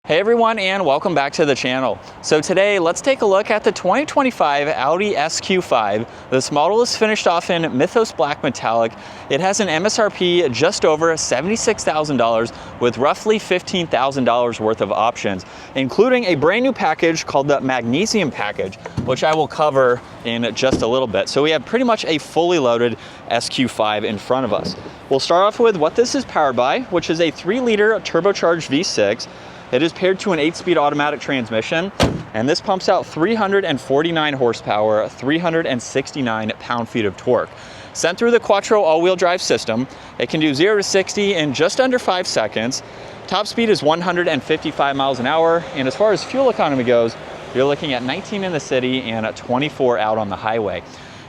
Hey everyone, and welcome back to the channel. So today let's take a look at the 2025 Audi SQ5. This model is finished off in Mythos Black Metallic. It has an MSRP just over $76,000 with roughly $15,000 worth of options, including a brand new package called the Magnesium package, which I will cover in just a little bit. So we have pretty much a fully loaded SQ5 in front of us. We'll start off with what this is powered by, which is a 3-liter turbocharged V6. It is paired to an 8-speed automatic transmission, and this pumps out 349 horsepower, 369 pound-feet of torque. Sent through the Quattro all-wheel drive system, it can do 0 to 60 in just under 5 seconds. Top speed is 155 miles an hour, and as far as fuel economy goes, you're looking at 19 in the city and 24 out on the highway.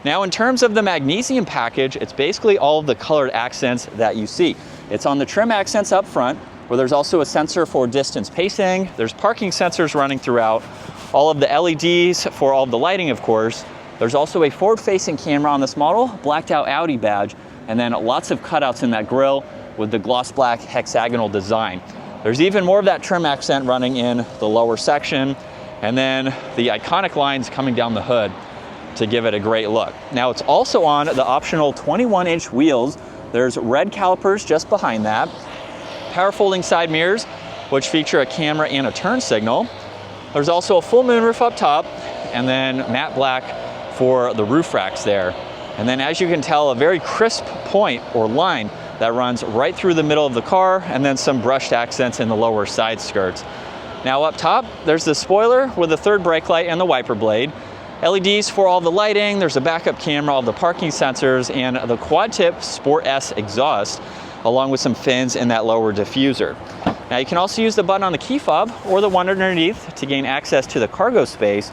Now, in terms of the Magnesium package, it's basically all of the colored accents that you see. It's on the trim accents up front, where there's also a sensor for distance pacing. There's parking sensors running throughout, all of the LEDs for all of the lighting, of course. There's also a forward-facing camera on this model, blacked out Audi badge, and then lots of cutouts in that grille with the gloss black hexagonal design. There's even more of that trim accent running in the lower section, and then the iconic lines coming down the hood to give it a great look. Now, it's also on the optional 21-inch wheels. There's red calipers just behind that. Power folding side mirrors, which feature a camera and a turn signal. There's also a full moonroof up top, and then matte black for the roof racks there. And then, as you can tell, a very crisp point or line that runs right through the middle of the car, and then some brushed accents in the lower side skirts. Now up top, there's the spoiler with the third brake light and the wiper blade. LEDs for all the lighting, there's a backup camera, all the parking sensors, and the quad tip Sport S exhaust, along with some fins in that lower diffuser. Now, you can also use the button on the key fob or the one underneath to gain access to the cargo space,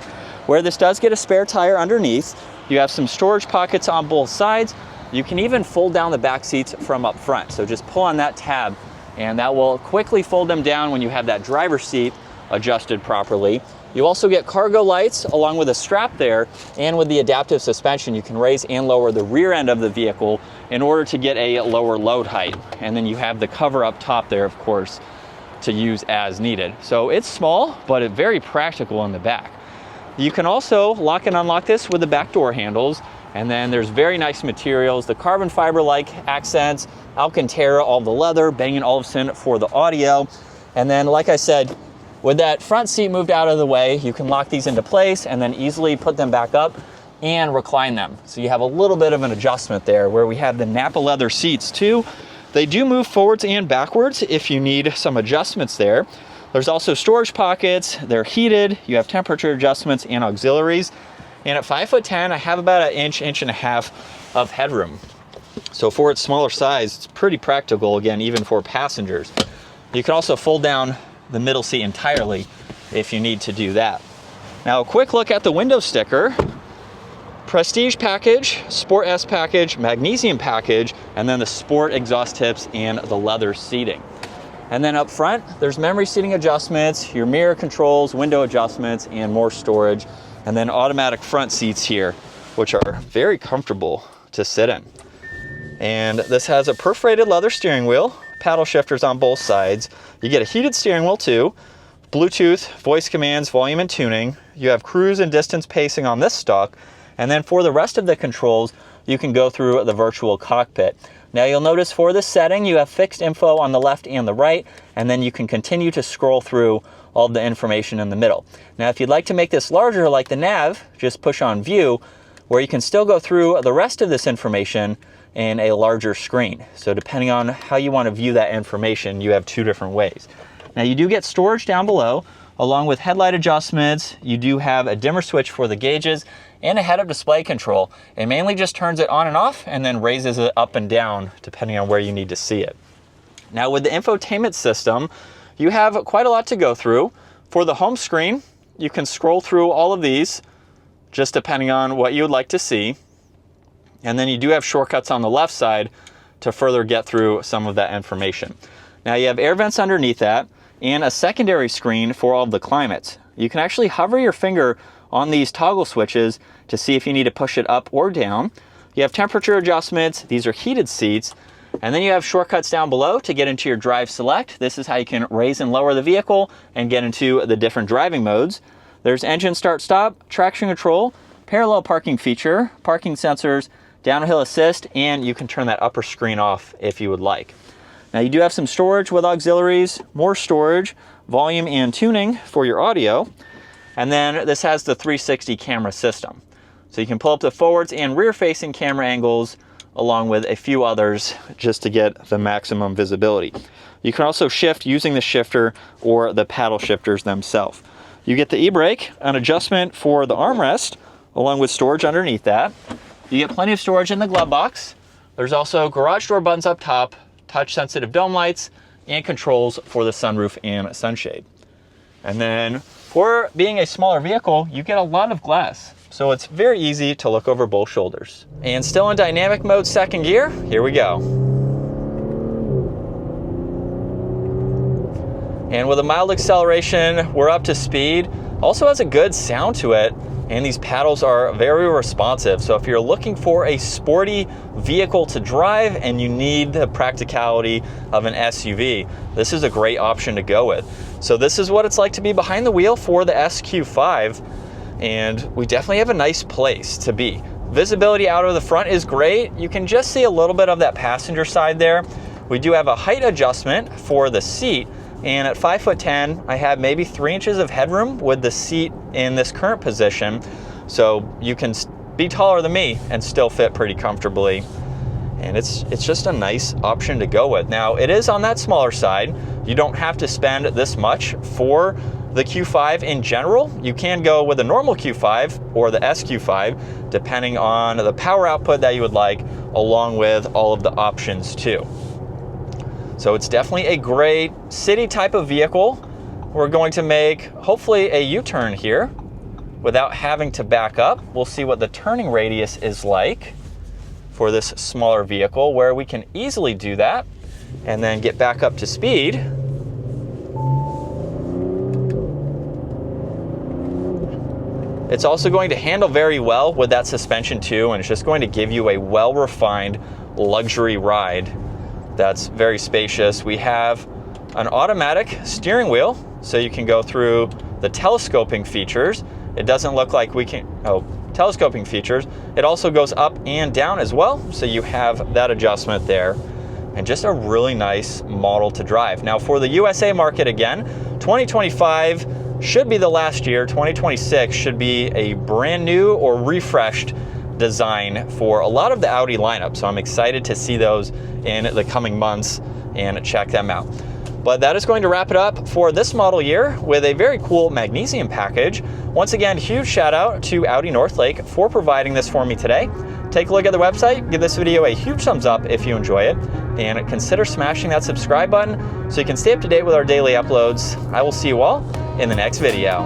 where this does get a spare tire underneath. You have some storage pockets on both sides. You can even fold down the back seats from up front. So just pull on that tab and that will quickly fold them down when you have that driver's seat adjusted properly. You also get cargo lights along with a strap there, and with the adaptive suspension, you can raise and lower the rear end of the vehicle in order to get a lower load height. And then you have the cover up top there, of course, to use as needed. So it's small, but it's very practical in the back. You can also lock and unlock this with the back door handles, and then there's very nice materials, the carbon fiber-like accents, Alcantara, all the leather, Bang & Olufsen for the audio. And then, like I said, with that front seat moved out of the way, you can lock these into place and then easily put them back up and recline them. So you have a little bit of an adjustment there, where we have the Napa leather seats too. They do move forwards and backwards if you need some adjustments there. There's also storage pockets, they're heated, you have temperature adjustments and auxiliaries. And at 5'10", I have about an inch and a half of headroom. So for its smaller size, it's pretty practical, again, even for passengers. You can also fold down the middle seat entirely if you need to do that. Now, a quick look at the window sticker. Prestige package, Sport S package, Magnesium package, and then the Sport exhaust tips and the leather seating. And then up front, there's memory seating adjustments, your mirror controls, window adjustments, and more storage. And then automatic front seats here, which are very comfortable to sit in. And this has a perforated leather steering wheel, paddle shifters on both sides. You get a heated steering wheel too, Bluetooth, voice commands, volume and tuning. You have cruise and distance pacing on this stock. And then for the rest of the controls, you can go through the virtual cockpit. Now, you'll notice for this setting, you have fixed info on the left and the right, and then you can continue to scroll through all the information in the middle. Now, if you'd like to make this larger like the nav, just push on view, where you can still go through the rest of this information in a larger screen. So depending on how you want to view that information, you have two different ways. Now, you do get storage down below, along with headlight adjustments. You do have a dimmer switch for the gauges and a head-up display control. It mainly just turns it on and off and then raises it up and down depending on where you need to see it. Now, with the infotainment system, you have quite a lot to go through. For the home screen, you can scroll through all of these just depending on what you would like to see. And then you do have shortcuts on the left side to further get through some of that information. Now, you have air vents underneath that and a secondary screen for all of the climates. You can actually hover your finger on these toggle switches to see if you need to push it up or down. You have temperature adjustments. These are heated seats. And then you have shortcuts down below to get into your drive select. This is how you can raise and lower the vehicle and get into the different driving modes. There's engine start stop, traction control, parallel parking feature, parking sensors, downhill assist, and you can turn that upper screen off if you would like. Now you do have some storage with auxiliaries, more storage, volume and tuning for your audio. And then this has the 360 camera system. So you can pull up the forwards and rear facing camera angles along with a few others just to get the maximum visibility. You can also shift using the shifter or the paddle shifters themselves. You get the e-brake, an adjustment for the armrest, along with storage underneath that. You get plenty of storage in the glove box. There's also garage door buttons up top, touch sensitive dome lights, and controls for the sunroof and sunshade. And then for being a smaller vehicle, you get a lot of glass. So it's very easy to look over both shoulders. And still in dynamic mode, second gear, here we go. And with a mild acceleration, we're up to speed. Also has a good sound to it, and these paddles are very responsive. So if you're looking for a sporty vehicle to drive and you need the practicality of an SUV, this is a great option to go with. So this is what it's like to be behind the wheel for the SQ5. And we definitely have a nice place to be. Visibility out of the front is great. You can just see a little bit of that passenger side there. We do have a height adjustment for the seat, and at 5'10", I have maybe 3 inches of headroom with the seat in this current position. So you can be taller than me and still fit pretty comfortably. And it's just a nice option to go with. Now it is on that smaller side. You don't have to spend this much for the Q5 in general. You can go with a normal Q5 or the SQ5, depending on the power output that you would like, along with all of the options too. So it's definitely a great city type of vehicle. We're going to make, hopefully, a U-turn here without having to back up. We'll see what the turning radius is like for this smaller vehicle, where we can easily do that and then get back up to speed. It's also going to handle very well with that suspension too, and it's just going to give you a well-refined luxury ride that's very spacious. We have an automatic steering wheel, so you can go through the telescoping features. It doesn't look like we can, telescoping features. It also goes up and down as well, so you have that adjustment there. And just a really nice model to drive. Now for the USA market again, 2025 should be the last year. 2026 should be a brand new or refreshed design for a lot of the Audi lineup. So I'm excited to see those in the coming months and check them out. But that is going to wrap it up for this model year with a very cool magnesium package. Once again, huge shout out to Audi Northlake for providing this for me today. Take a look at the website, give this video a huge thumbs up if you enjoy it, and consider smashing that subscribe button so you can stay up to date with our daily uploads. I will see you all in the next video.